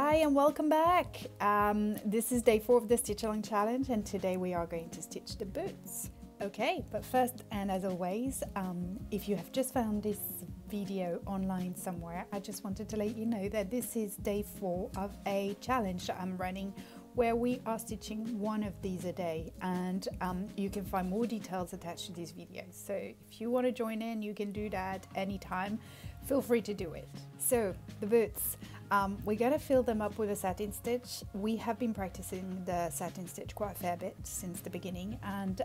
Hi and welcome back. This is day 4 of the Stitch Along Challenge, and today we are going to stitch the boots. Okay, but first and as always, if you have just found this video online somewhere, I just wanted to let you know that this is day 4 of a challenge that I'm running where we are stitching one of these a day, and you can find more details attached to these videos. So if you want to join in, you can do that anytime. Feel free to do it. So the boots, we're going to fill them up with a satin stitch. We have been practicing the satin stitch quite a fair bit since the beginning, and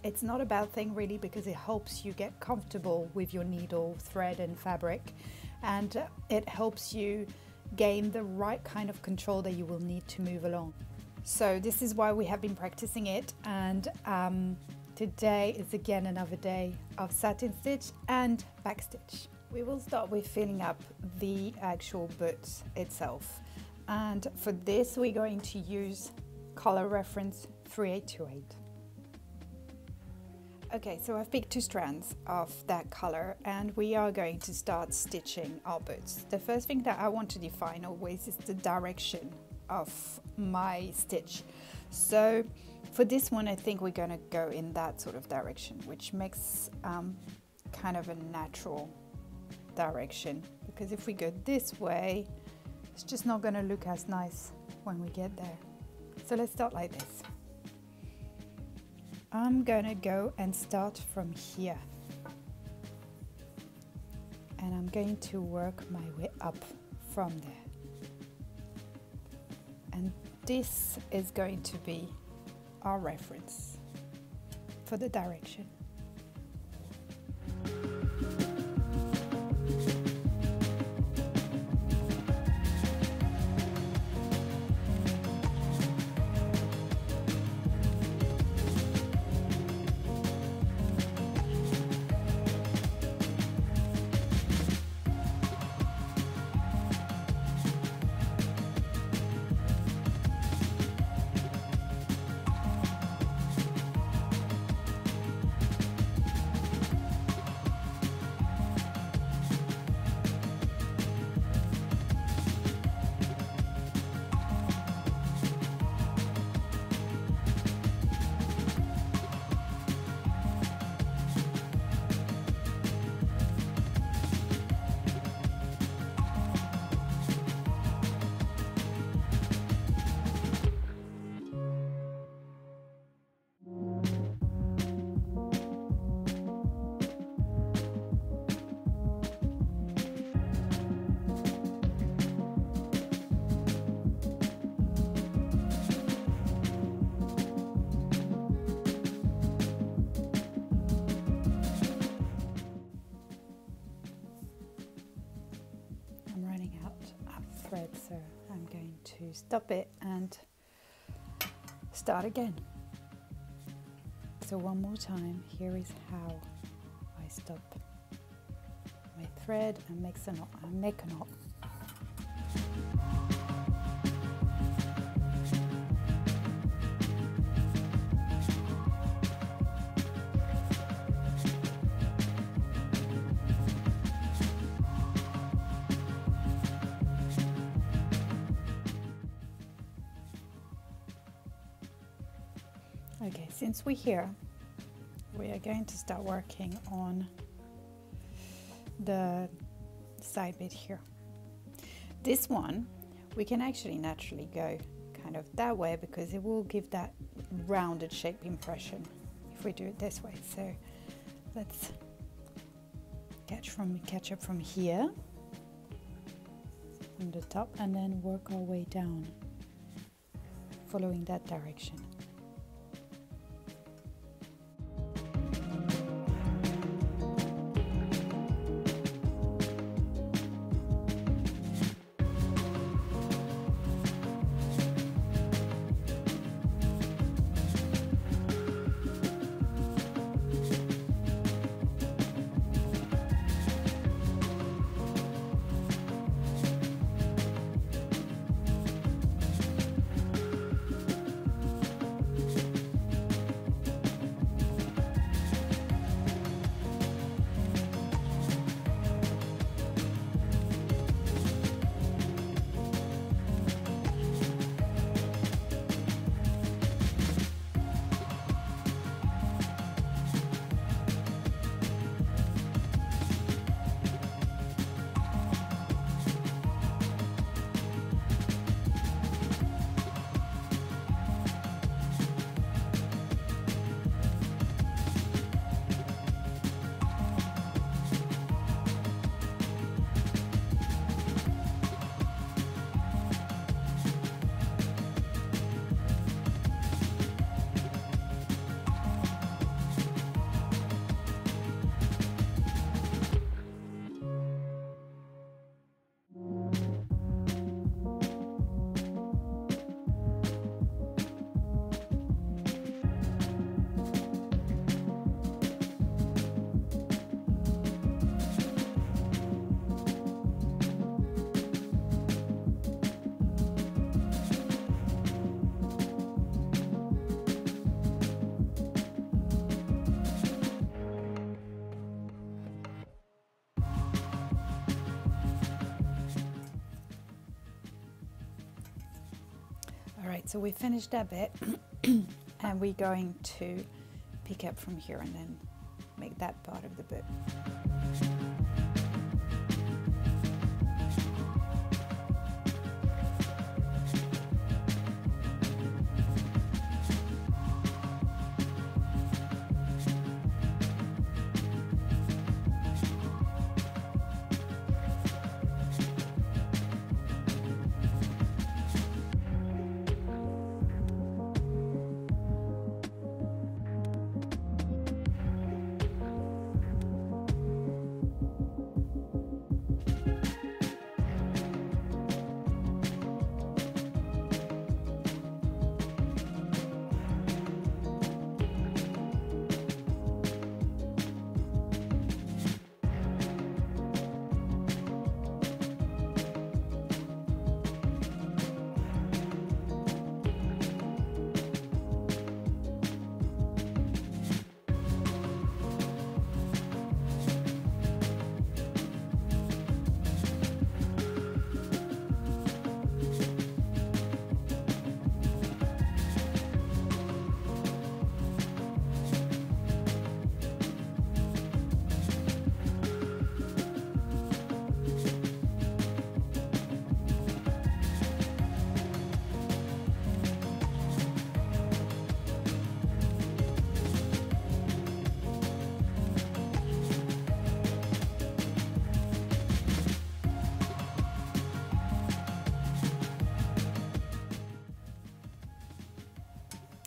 it's not a bad thing really, because it helps you get comfortable with your needle, thread and fabric, and it helps you gain the right kind of control that you will need to move along. So this is why we have been practicing it, and today is again another day of satin stitch and back stitch. We will start with filling up the actual boot itself, and for this we're going to use color reference 3828. Okay, so I've picked 2 strands of that color and we are going to start stitching our boots. The first thing that I want to define always is the direction of my stitch. So for this one I think we're going to go in that sort of direction, which makes kind of a natural direction, because if we go this way it's just not going to look as nice when we get there. So let's start like this. I'm gonna go and start from here, and I'm going to work my way up from there, and this is going to be our reference for the direction. Thread, so I'm going to stop it and start again. So one more time, here is how I stop my thread and make a knot. Okay, since we're here, we are going to start working on the side bit here. This one, we can actually naturally go kind of that way, because it will give that rounded shape impression if we do it this way. So let's catch up from here on the top and then work our way down following that direction. Alright, so we finished that bit and we're going to pick up from here and then make that part of the boot.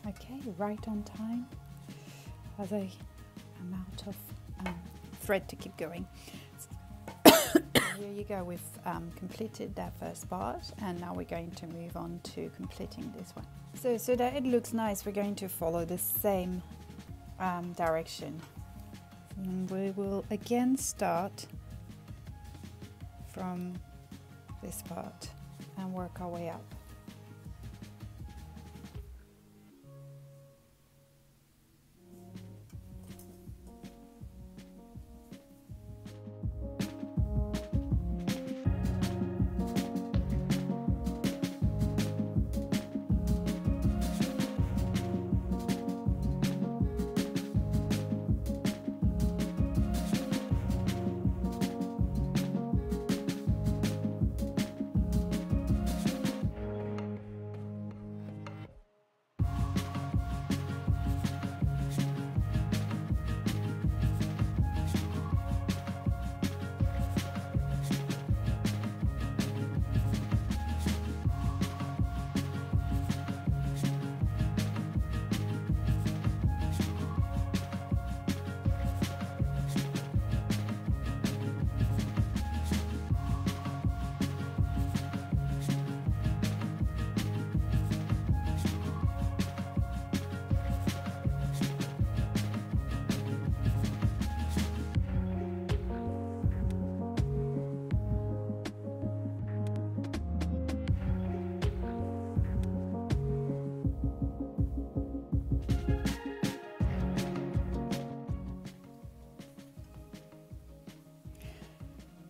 Okay, right on time, as I am out of thread to keep going. Here you go, we've completed that first part, and now we're going to move on to completing this one. So that it looks nice, we're going to follow the same direction. And we will again start from this part and work our way up.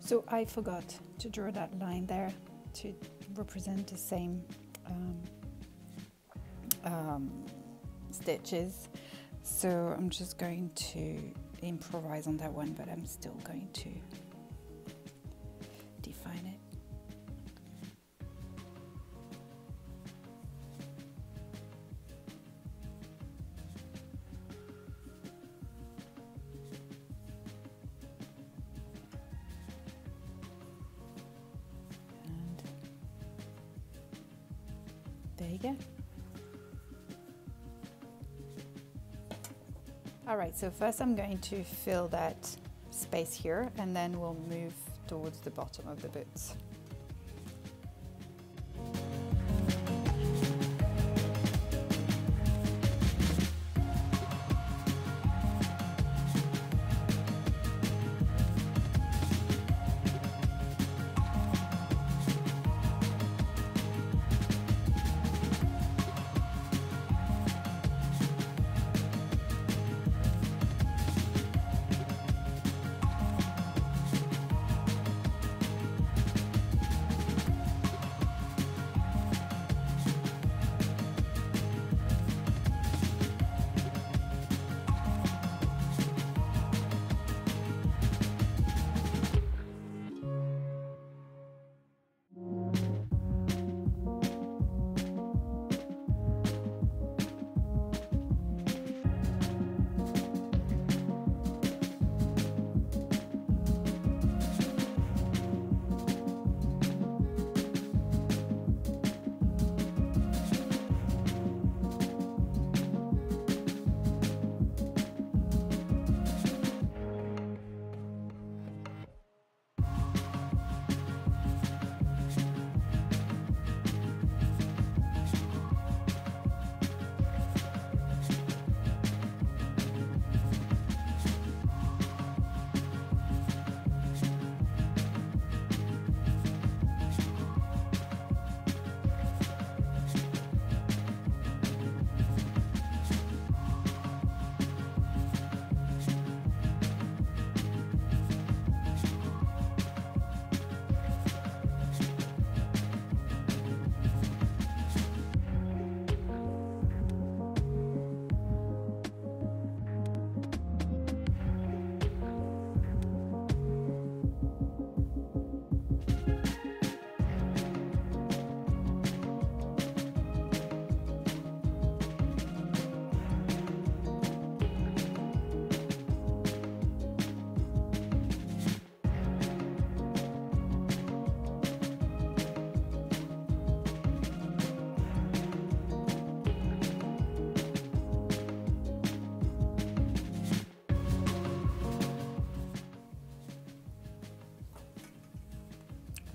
So I forgot to draw that line there to represent the same stitches. So I'm just going to improvise on that one, but I'm still going to define it. There you go. All right, so first I'm going to fill that space here, and then we'll move towards the bottom of the boots.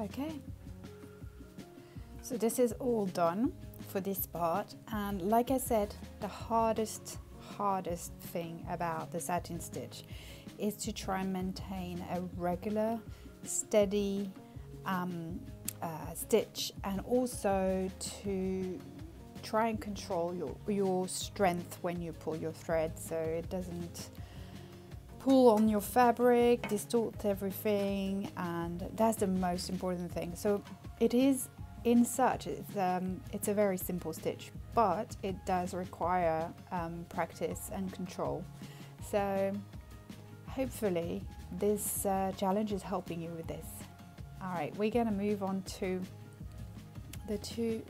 Okay, so this is all done for this part, and like I said, the hardest thing about the satin stitch is to try and maintain a regular, steady stitch, and also to try and control your strength when you pull your thread, so it doesn't pull on your fabric, distort everything, and that's the most important thing. So it is, in such, it's a very simple stitch, but it does require practice and control. So hopefully this challenge is helping you with this. All right, we're gonna move on to the two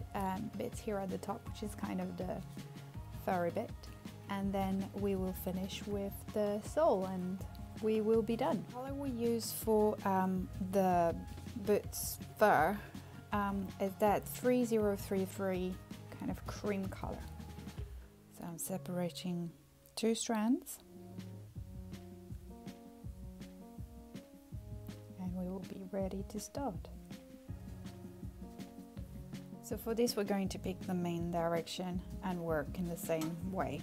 bits here at the top, which is kind of the furry bit, and then we will finish with the sole and we will be done. The color we use for the boots fur is that 3033 kind of cream color. So I'm separating two strands, and we will be ready to start. So for this, we're going to pick the main direction and work in the same way.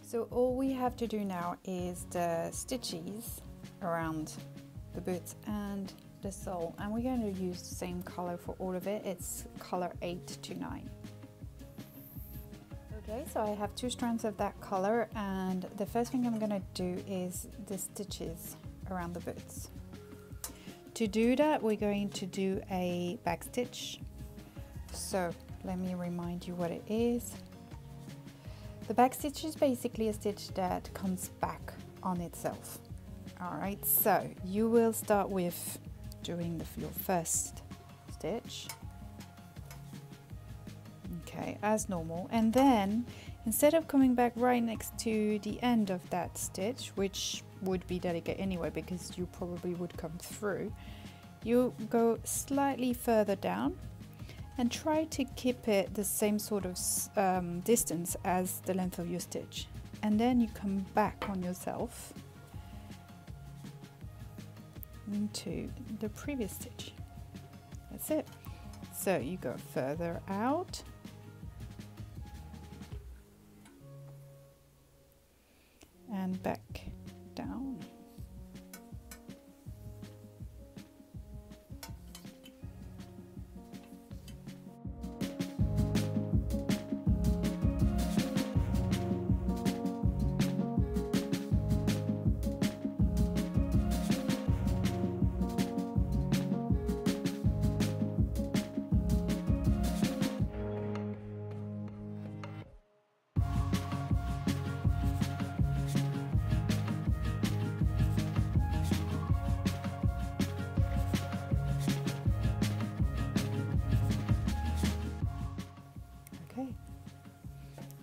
So all we have to do now is the stitches around the boots and the sole, and we're going to use the same color for all of it. It's color 8 to 9. Okay, so I have two strands of that color, and the first thing I'm going to do is the stitches around the boots. To do that, we're going to do a back stitch. So let me remind you what it is. The back stitch is basically a stitch that comes back on itself. All right, so you will start with doing your first stitch. Okay, as normal, and then instead of coming back right next to the end of that stitch, which would be delicate anyway because you probably would come through, you go slightly further down and try to keep it the same sort of distance as the length of your stitch, and then you come back on yourself into the previous stitch. That's it. So you go further out and back down.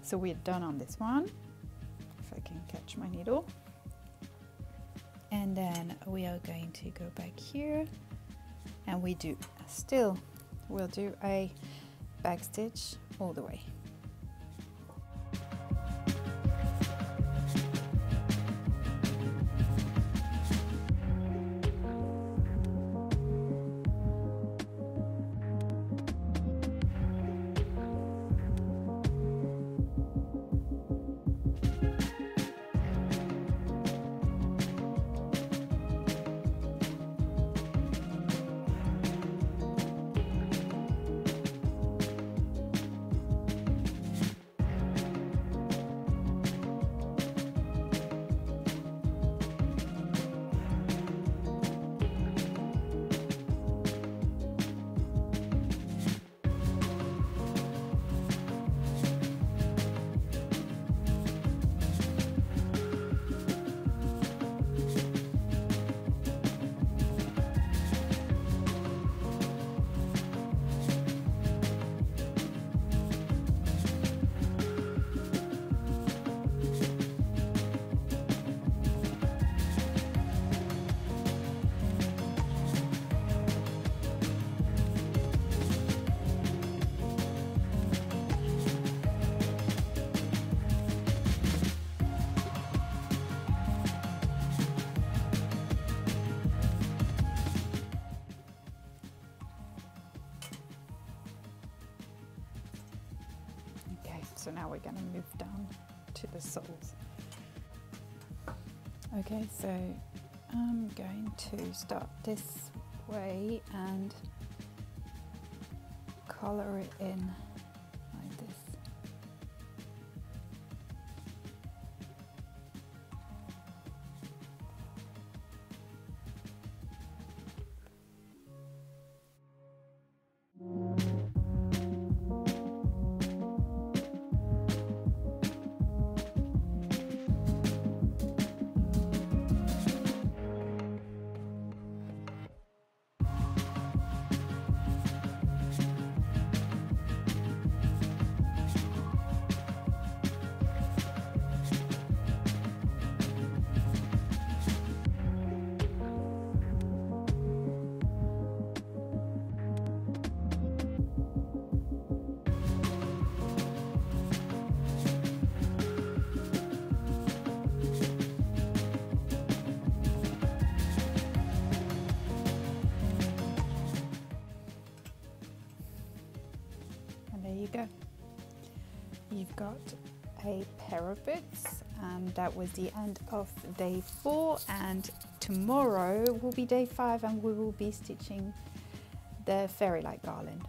So we're done on this one, if I can catch my needle. And then we are going to go back here, and we'll do a back stitch all the way. So now we're going to move down to the soles. Okay, so I'm going to start this way and color it in like this. There you go. You've got a pair of boots, and that was the end of day 4, and tomorrow will be day 5 and we will be stitching the fairy light garland.